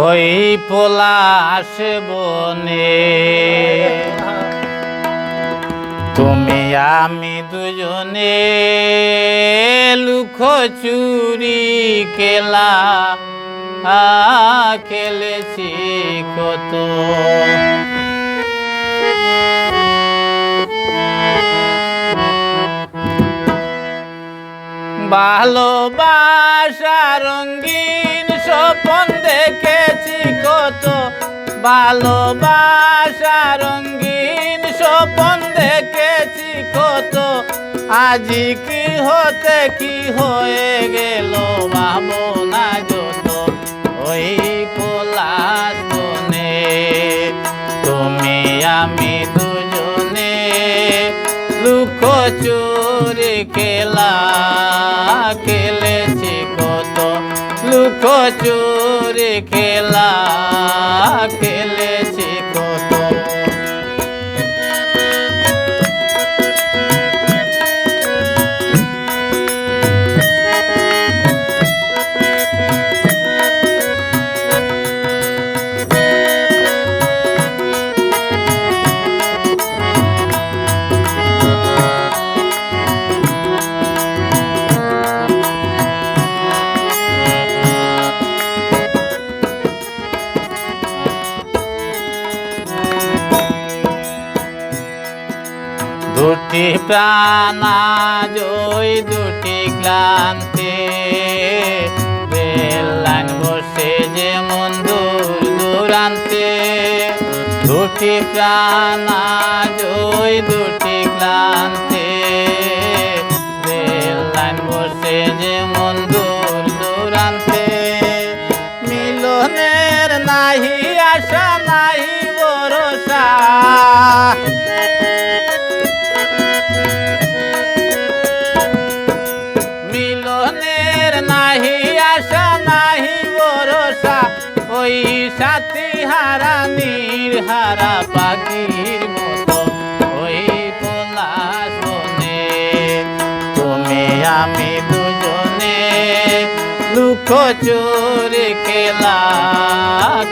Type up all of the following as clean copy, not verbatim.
ওই পলাশ বনে তুমি আমি দুজনে লুকোচুরি খেলা খেলেছি কত। ভালোবাসা রঙিন স্বপ্ন দেখেছি কত, ভালোবাসা রঙিন স্বপ্ন দেখেছি কত, আজি কি হতে কি হয়ে গেল ভাবনা যত। ওই পলাশ বনে তুমি আমি দুজনে লুকোচুরি খেলা খেলেছি কত, লুকোচুরি খেলা খেলেছি কত। দুটি প্রাণ আজ ওই দুটি ক্লান্তি, রেল লাইন বসে যেমন দূর দূরান্তে। দুটি প্রাণ আজ ওই দুটি ক্লান্তি, রেল লাইন বসে যেমন দূর দূরান্তে। মিলনের নাহি আশা নাহি ভরসা, মিলনের নাহি আশা নাহি ভরসা। ওই সাথী হারা নির্হারা পাখির মতো ওই পলাশ বনে তুমি আমি দুজনে লুকোচুরি খেলা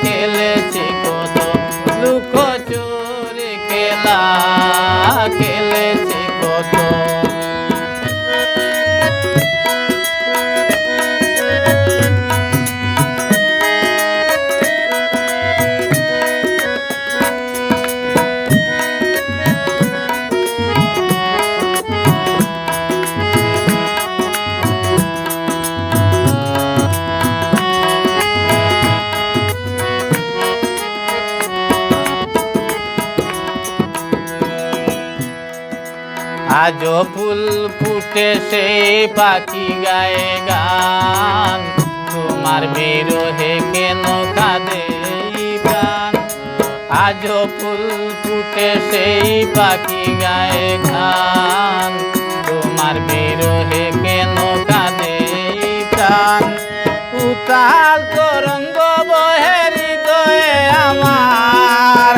খেলেছি কত, লুকোচুরি খেলা খেলেছি কত। আজও ফুল ফুটে সেই পাখি গায়ে গান, তোমার বিরহে কেন কাঁদে প্রাণ। আজও ফুল ফুটে সেই পাখি গায়ে গান, তোমার বিরহে কেন কাঁদে প্রাণ। উতাল তরঙ্গ বহে হৃদয়ে আমার,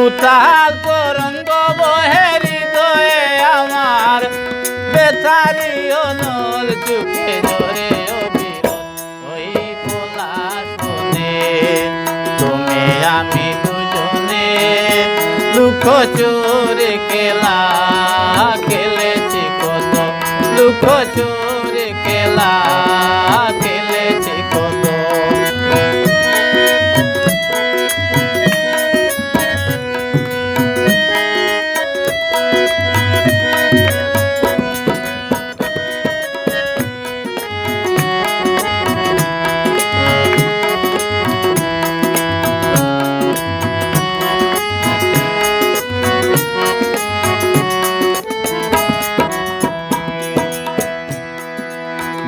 উতাল তরঙ্গ বহে হৃদয়ে আমার। বেচারি অনল চোখে ঝরে অবিরত ওই পলাশ বনে তুমি আমি দুজনে লুকোচুরি খেলা খেলেছি কত, লুকোচুরি খেলা খেলেছি কত।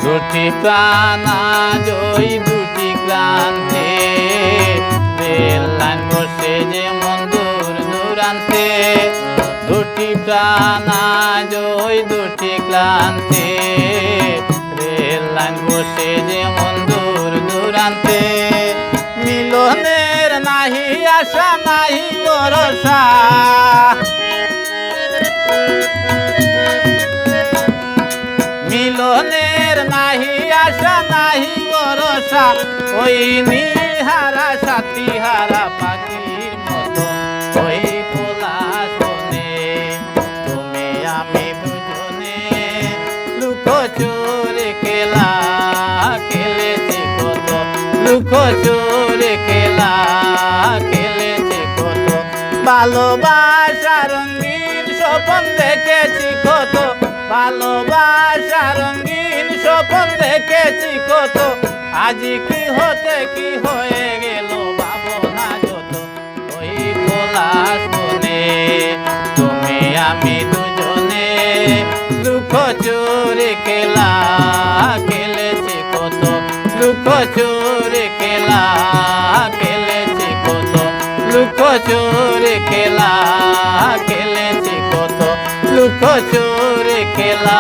দুটি প্রাণ আজ ওই দুটি ক্লান্তি, রেল লাইন বসে যেমন দূর দূরান্তে। দুটি প্রাণ আজ ওই দুটি ক্লান্তি, রেল লাইন বসে যেমন দূর দূরান্তে। মিলনের নাহি আশা নাহি ভরসা, মিলনে মনের নাহি আশা নাহি ভরসা, ওই নিহারা সাথী হারা পাখির মতো ওই পলাশ বনে। তুমি আমি দুজনে লুকোচুরি খেলা খেলেছি কত, লুকোচুরি খেলা খেলেছি কত। ভালোবাসা রঙিন স্বপ্ন দেখেছি কত, ভালোবাসা রঙিন স্বপ্ন দেখেছি কত। আজ কি হতে কি হয়ে গেল ভাবনা যত ওই পলাশ বনে। তুমি আমি দুজনে লুকোচুরি খেলা খেলেছি কত, লুকোচুরি খেলা খেলেছি কত, লুকোচুরি খেলা খেলেছি কত, লুকোচুরি খেলা।